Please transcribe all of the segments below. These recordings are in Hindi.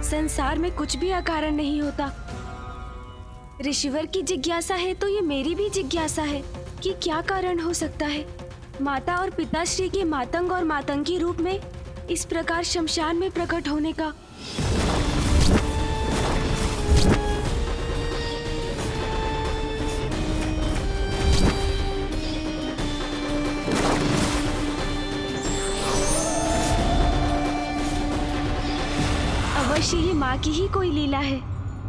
संसार में कुछ भी अकारण नहीं होता। ऋषिवर की जिज्ञासा है तो ये मेरी भी जिज्ञासा है कि क्या कारण हो सकता है माता और पिताश्री के मातंग और मातंगी रूप में इस प्रकार शमशान में प्रकट होने का। अवश्य ही माँ की ही कोई लीला है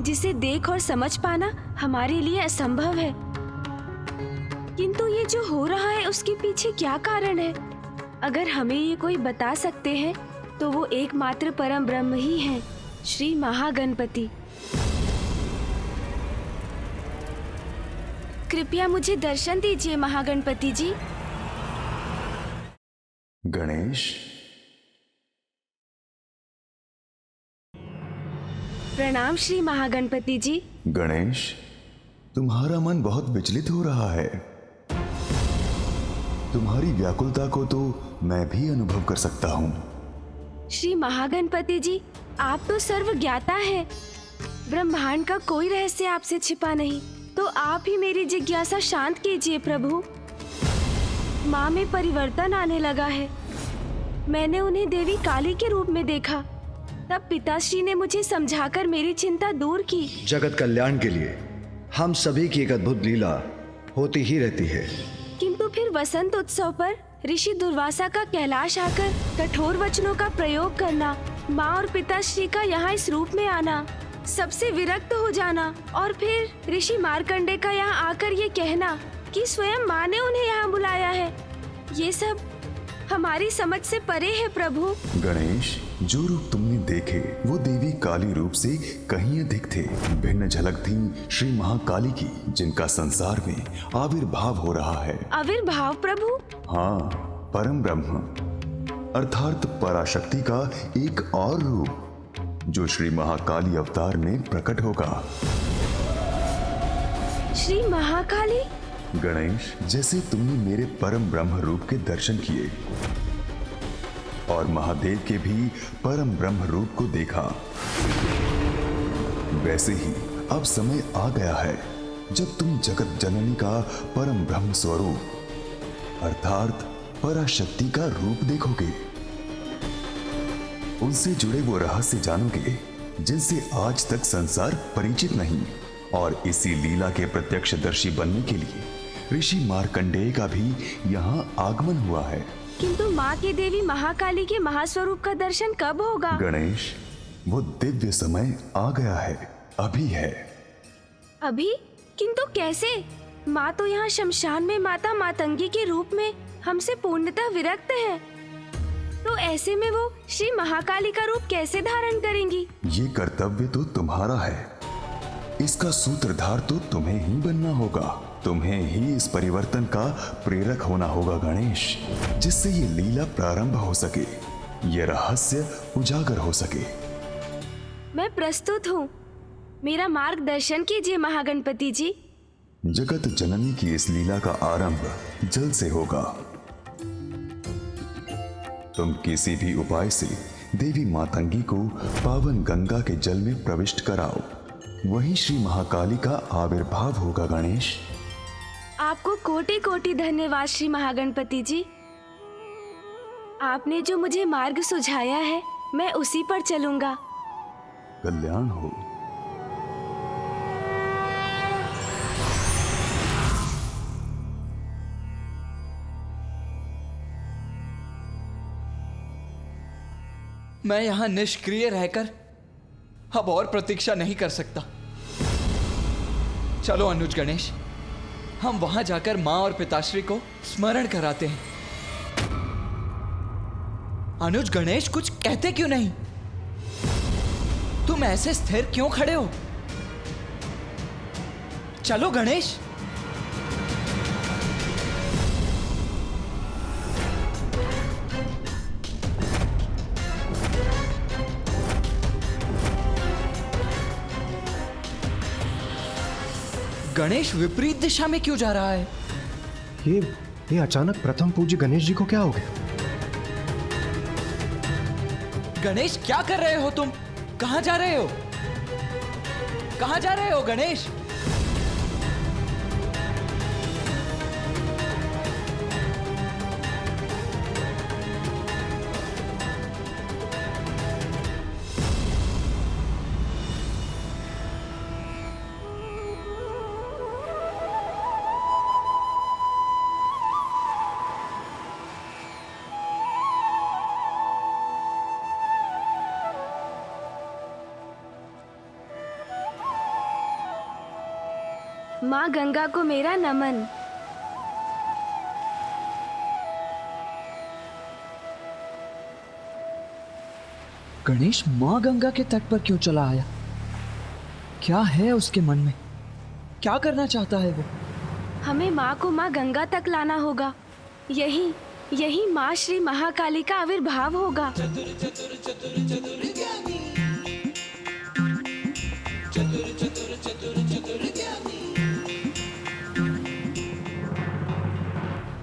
जिसे देख और समझ पाना हमारे लिए असंभव है। किंतु ये जो हो रहा है उसके पीछे क्या कारण है? अगर हमें ये कोई बता सकते हैं तो वो एकमात्र परम ब्रह्म ही हैं, श्री महागणपति। कृपया मुझे दर्शन दीजिए महागणपति जी। गणेश, प्रणाम श्री महागणपति जी। गणेश, तुम्हारा मन बहुत विचलित हो रहा है। तुम्हारी व्याकुलता को तो मैं भी अनुभव कर सकता हूँ। श्री महागणपति जी, आप तो सर्व ज्ञाता है। ब्रह्मांड का कोई रहस्य आपसे छिपा नहीं, तो आप ही मेरी जिज्ञासा शांत कीजिए प्रभु। माँ में परिवर्तन आने लगा है। मैंने उन्हें देवी काली के रूप में देखा, तब पिताश्री ने मुझे समझाकर मेरी चिंता दूर की। जगत कल्याण के लिए हम सभी की एक अद्भुत लीला होती ही रहती है। किंतु फिर वसंत उत्सव पर ऋषि दुर्वासा का कैलाश आकर कठोर वचनों का प्रयोग करना, माँ और पिताश्री का यहाँ इस रूप में आना, सबसे विरक्त हो जाना और फिर ऋषि मार्कंडे का यहाँ आकर ये कहना कि स्वयं माँ ने उन्हें यहाँ बुलाया है, ये सब हमारी समझ से परे है प्रभु। गणेश, जो रूप तुमने देखे वो देवी काली रूप से कहीं अधिक थे। भिन्न झलक थी श्री महाकाली की, जिनका संसार में आविर्भाव हो रहा है। आविर्भाव प्रभु? हाँ, परम ब्रह्म अर्थात पराशक्ति का एक और रूप जो श्री महाकाली अवतार में प्रकट होगा। श्री महाकाली? गणेश, जैसे तुमने मेरे परम ब्रह्म रूप के दर्शन किए और महादेव के भी परम ब्रह्म रूप को देखा, वैसे ही अब समय आ गया है जब तुम जगत जननी का परम ब्रह्म स्वरूप अर्थात पराशक्ति का रूप देखोगे। उनसे जुड़े वो रहस्य जानोगे जिनसे आज तक संसार परिचित नहीं, और इसी लीला के प्रत्यक्षदर्शी बनने के लिए ऋषि मार्कंडेय का भी यहाँ आगमन हुआ है। किंतु माँ की देवी महाकाली के महास्वरूप का दर्शन कब होगा? गणेश, वो दिव्य समय आ गया है, अभी है। अभी? किंतु कैसे? माँ तो यहाँ शमशान में माता मातंगी के रूप में हमसे पूर्णतः विरक्त है, तो ऐसे में वो श्री महाकाली का रूप कैसे धारण करेंगी? ये कर्तव्य तो तुम्हारा है, इसका सूत्रधार तो तुम्हें ही बनना होगा। तुम्हें ही इस परिवर्तन का प्रेरक होना होगा गणेश, जिससे ये लीला प्रारंभ हो सके, ये रहस्य उजागर हो सके। मैं प्रस्तुत हूँ, मेरा मार्गदर्शन कीजिए महागणपति जी। जगत जननी की इस लीला का आरंभ जल से होगा। तुम किसी भी उपाय से देवी मातंगी को पावन गंगा के जल में प्रविष्ट कराओ, वहीं श्री महाकाली का आविर्भाव होगा गणेश। आपको कोटि कोटि धन्यवाद श्री महागणपति जी। आपने जो मुझे मार्ग सुझाया है मैं उसी पर चलूंगा। कल्याण हो। मैं यहाँ निष्क्रिय रहकर अब और प्रतीक्षा नहीं कर सकता। चलो अनुज गणेश, हम वहां जाकर माँ और पिताश्री को स्मरण कराते हैं। अनुज गणेश, कुछ कहते क्यों नहीं? तुम ऐसे स्थिर क्यों खड़े हो? चलो गणेश। गणेश विपरीत दिशा में क्यों जा रहा है? ये अचानक प्रथम पूज्य गणेश जी को क्या हो गया? गणेश, क्या कर रहे हो तुम? कहाँ जा रहे हो? कहाँ जा रहे हो गणेश? माँ गंगा को मेरा नमन। गणेश माँ गंगा के तट पर क्यों चला आया? क्या है उसके मन में? क्या करना चाहता है वो? हमें माँ को माँ गंगा तक लाना होगा। यही यही माँ श्री महाकाली का आविर्भाव होगा।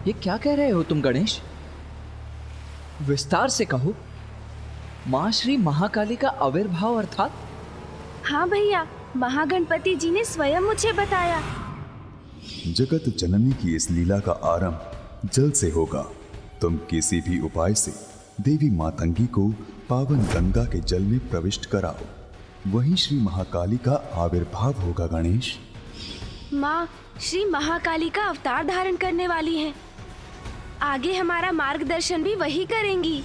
ये क्या कह रहे हो तुम गणेश? विस्तार से कहो। माँ श्री महाकाली का आविर्भाव अर्थात? हाँ भैया, महागणपति जी ने स्वयं मुझे बताया। जगत जननी की इस लीला का आरंभ जल से होगा। तुम किसी भी उपाय से देवी मातंगी को पावन गंगा के जल में प्रविष्ट कराओ, वहीं श्री महाकाली का आविर्भाव होगा गणेश। माँ श्री महाकाली का अवतार धारण करने वाली हैं। आगे हमारा मार्गदर्शन भी वही करेंगी।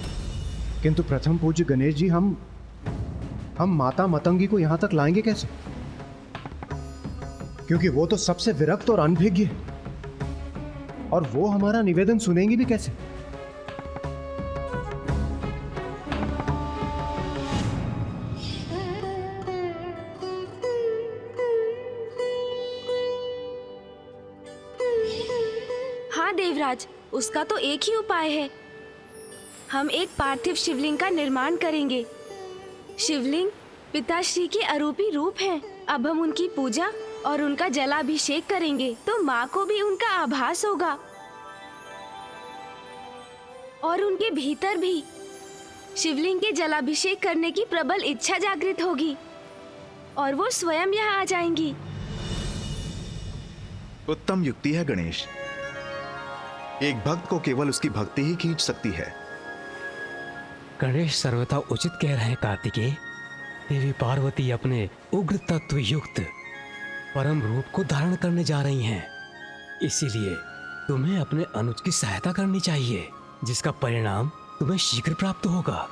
किंतु प्रथम पूज्य गणेश जी, हम माता मतंगी को यहाँ तक लाएंगे कैसे? क्योंकि वो तो सबसे विरक्त और अनभिज्ञ है, और वो हमारा निवेदन सुनेंगी भी कैसे? हाँ देवराज, उसका तो एक ही उपाय है। हम एक पार्थिव शिवलिंग का निर्माण करेंगे। शिवलिंग पिताश्री के अरूपी रूप हैं। अब हम उनकी पूजा और उनका जलाभिषेक करेंगे तो माँ को भी उनका आभास होगा, और उनके भीतर भी शिवलिंग के जलाभिषेक करने की प्रबल इच्छा जागृत होगी और वो स्वयं यहाँ आ जाएंगी। उत्तम युक्ति है गणेश। एक भक्त को केवल उसकी भक्ति ही खींच सकती है। गणेश सर्वथा उचित कह रहे हैं कार्तिकेय। देवी पार्वती अपने उग्र तत्व युक्त परम रूप को धारण करने जा रही हैं। इसीलिए तुम्हें अपने अनुज की सहायता करनी चाहिए, जिसका परिणाम तुम्हें शीघ्र प्राप्त होगा।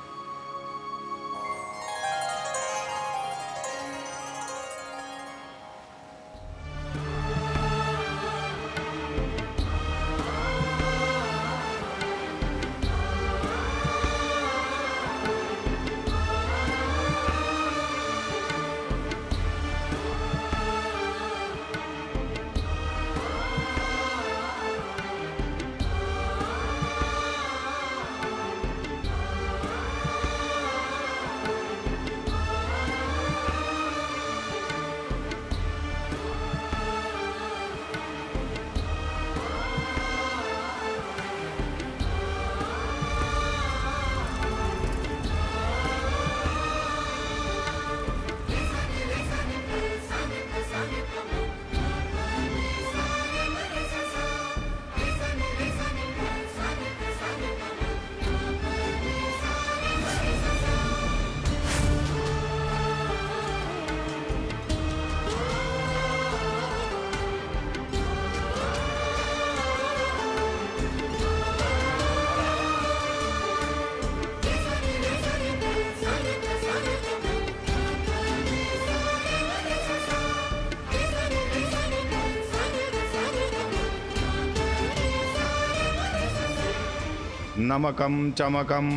नमकं चमकम्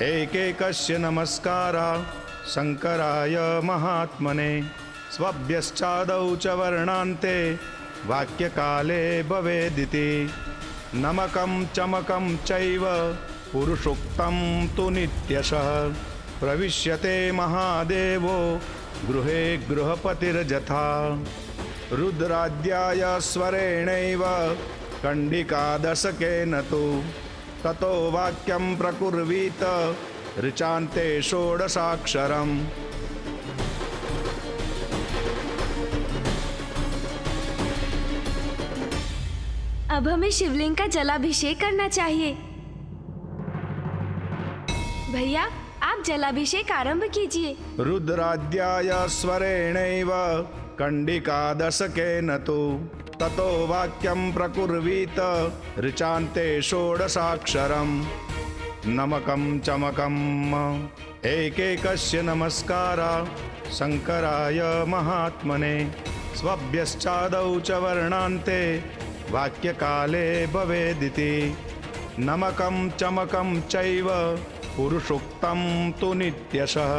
एकैकस्य नमस्कारा शंकराय महात्मने स्वभ्यश्चादौ च वर्णान्ते वाक्यकाले भवेदिति। नमकं चमकं चैव पुरुषोक्तं तु नित्यशः प्रविश्यते महादेवो गृहे गृहपतिर्यथा। रुद्राद्याय स्वरेणैव कण्डिकादशकेन तु ततो वाक्यं प्रकुर्वीत ऋचान्ते षोडशाक्षरम्। अब हमें शिवलिंग का जलाभिषेक करना चाहिए। भैया, आप जलाभिषेक आरंभ कीजिए। रुद्राद्याय स्वरेणैव कंडिकादशकेन तु ततो वाक्यं प्रकुर्वीत ऋचान्ते षोडशाक्षरम्। नमकं चमकम् एकैकस्य नमस्कारा शंकराय महात्मने स्वभ्यश्चादौ च वर्णान्ते वाक्यकाले भवेदिति। नमकं चमकं चैव पुरुषोक्तं तु नित्यशः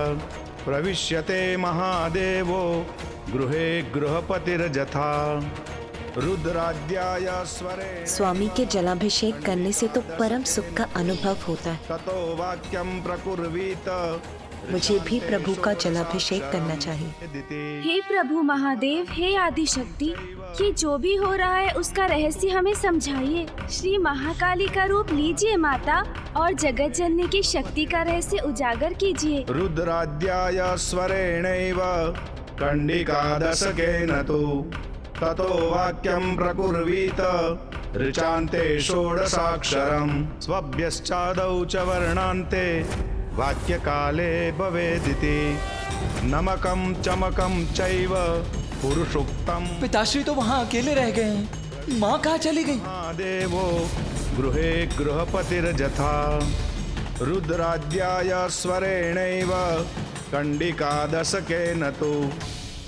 प्रविश्यते महादेवो गृहे गृहपतिर्यथा। रुद्राद्याय स्वरे। स्वामी के जलाभिषेक करने से तो परम सुख का अनुभव होता है। ततो वाक्यं प्रकुर्वीत। मुझे भी प्रभु का जलाभिषेक करना चाहिए। हे प्रभु महादेव, हे आदिशक्ति, ये जो भी हो रहा है उसका रहस्य हमें समझाइए। श्री महाकाली का रूप लीजिए माता और जगत जननी की शक्ति का रहस्य उजागर कीजिए। रुद्राद्याय स्वरेणैव कंडिकादशकेन तु ततो वाक्यं प्रकुर्वीत ऋचान्ते षोडशाक्षरम्। स्वभ्यश्चादौ च वर्णान्ते वाक्यकाले भवेदिति। नमकं चमकं चैव पुरुषोक्तम्। पिताश्री तो वहाँ अकेले रह गए हैं, माँ कहाँ चली गई? महादेवो गृहे गृहपतिर्यथा। रुद्राद्याय स्वरेणैव कंडिकादशकेन तु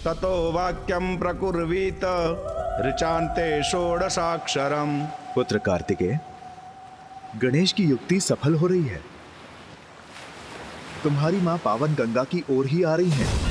ततो वाक्यं प्रकुर्वीत ऋचान्ते षोडशाक्षरम्। पुत्र कार्तिकेय, गणेश की युक्ति सफल हो रही है। तुम्हारी माँ पावन गंगा की ओर ही आ रही हैं।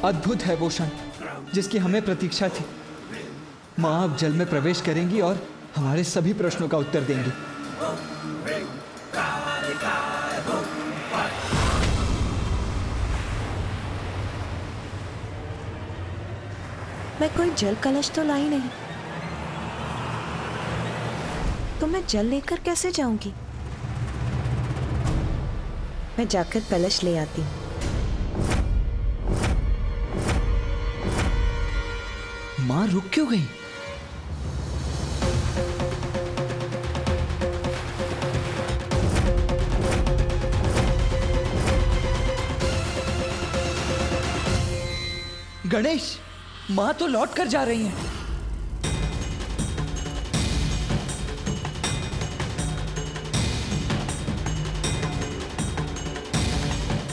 अद्भुत है वो क्षण जिसकी हमें प्रतीक्षा थी। माँ अब जल में प्रवेश करेंगी और हमारे सभी प्रश्नों का उत्तर देंगी। मैं कोई जल कलश तो लाई नहीं, तो मैं जल लेकर कैसे जाऊंगी? मैं जाकर कलश ले आती हूँ। माँ रुक क्यों गई? गणेश, माँ तो लौट कर जा रही हैं।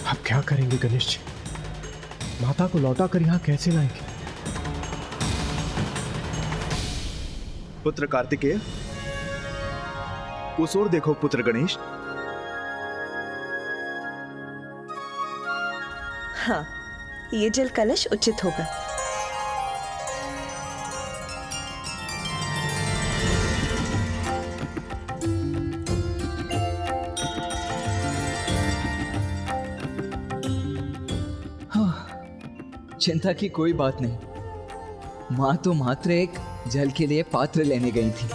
अब क्या करेंगे गणेश जी? माता को लौटा कर यहाँ कैसे लाएंगे? पुत्र कार्तिकेय, उस ओर देखो पुत्र गणेश। हाँ, ये जल कलश उचित होगा। चिंता की कोई बात नहीं। माँ तो मात्र एक जल के लिए पात्र लेने गई थी।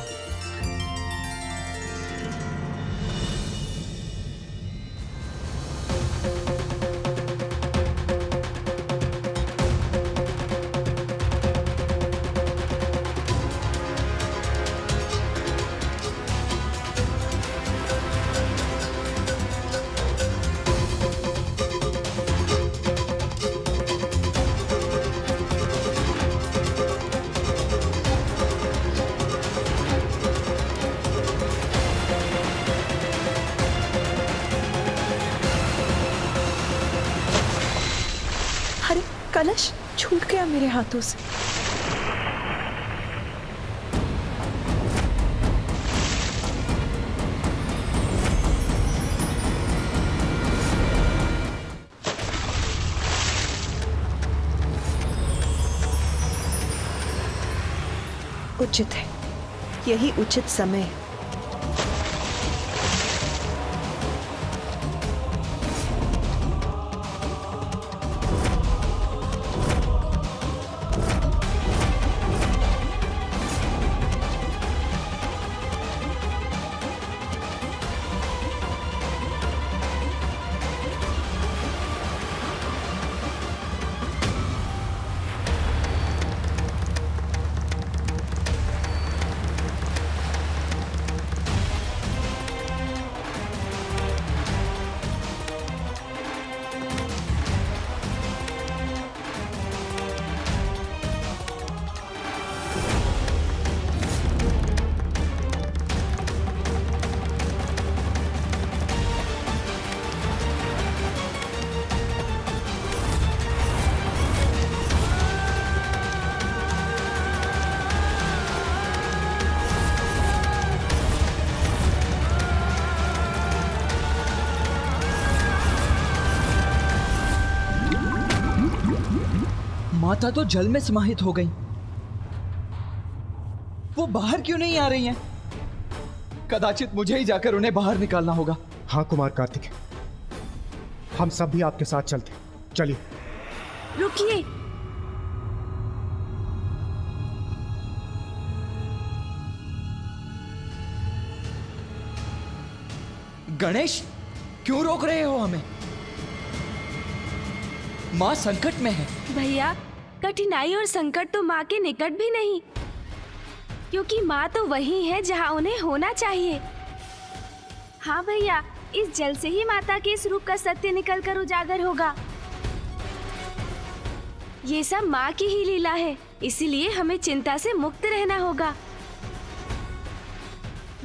कलश छूट गया मेरे हाथों से। उचित है, यही उचित समय है। माता तो जल में समाहित हो गई। वो बाहर क्यों नहीं आ रही हैं? कदाचित मुझे ही जाकर उन्हें बाहर निकालना होगा। हाँ कुमार कार्तिक, हम सब भी आपके साथ चलते। चलिए। रुकिए। गणेश, क्यों रोक रहे हो हमें? माँ संकट में है। भैया, कठिनाई और संकट तो माँ के निकट भी नहीं, क्योंकि माँ तो वही है जहाँ उन्हें होना चाहिए। हाँ भैया, इस जल से ही माता के इस रूप का सत्य निकलकर उजागर होगा। ये सब माँ की ही लीला है, इसीलिए हमें चिंता से मुक्त रहना होगा।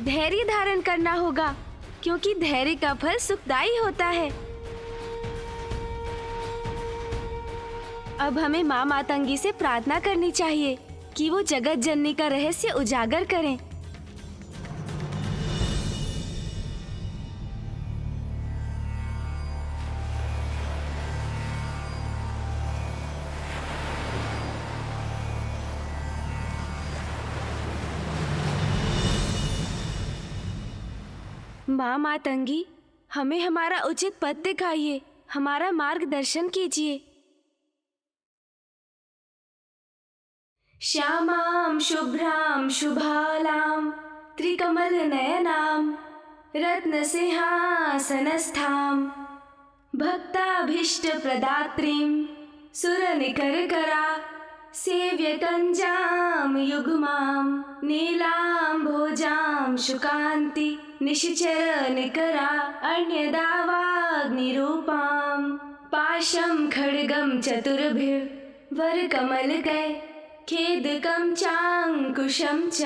धैर्य धारण करना होगा, क्योंकि धैर्य का फल सुखदायी होता है। अब हमें माँ मातंगी से प्रार्थना करनी चाहिए कि वो जगत जननी का रहस्य उजागर करें। माँ मातंगी, हमें हमारा उचित पथ दिखाइए, हमारा मार्गदर्शन कीजिए। श्यामां शुभ्रां शुभालां त्रिकमल नयनां रत्नसिंहासनस्थां भक्ताभीष्ट प्रदात्रीं सुरनिकरकरा सेव्यकञ्जां युग्मां नीलाम्भोजां शुकान्ति निशिचर निकरा अन्यदावाग्निरूपां पाशं खड्गं चतुर्भिर्वरकमलकै खेदकं चांकुशं च।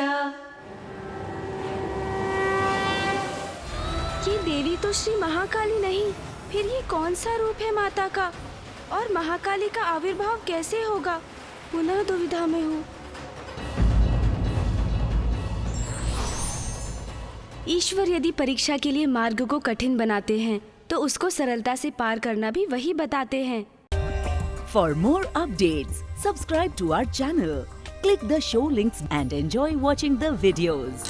ये देवी तो श्री महाकाली नहीं, फिर ये कौन सा रूप है माता का? और महाकाली का आविर्भाव कैसे होगा? पुनः दुविधा में हूँ। ईश्वर यदि परीक्षा के लिए मार्ग को कठिन बनाते हैं, तो उसको सरलता से पार करना भी वही बताते हैं। For more updates, subscribe to our channel, click the show links and enjoy watching the videos.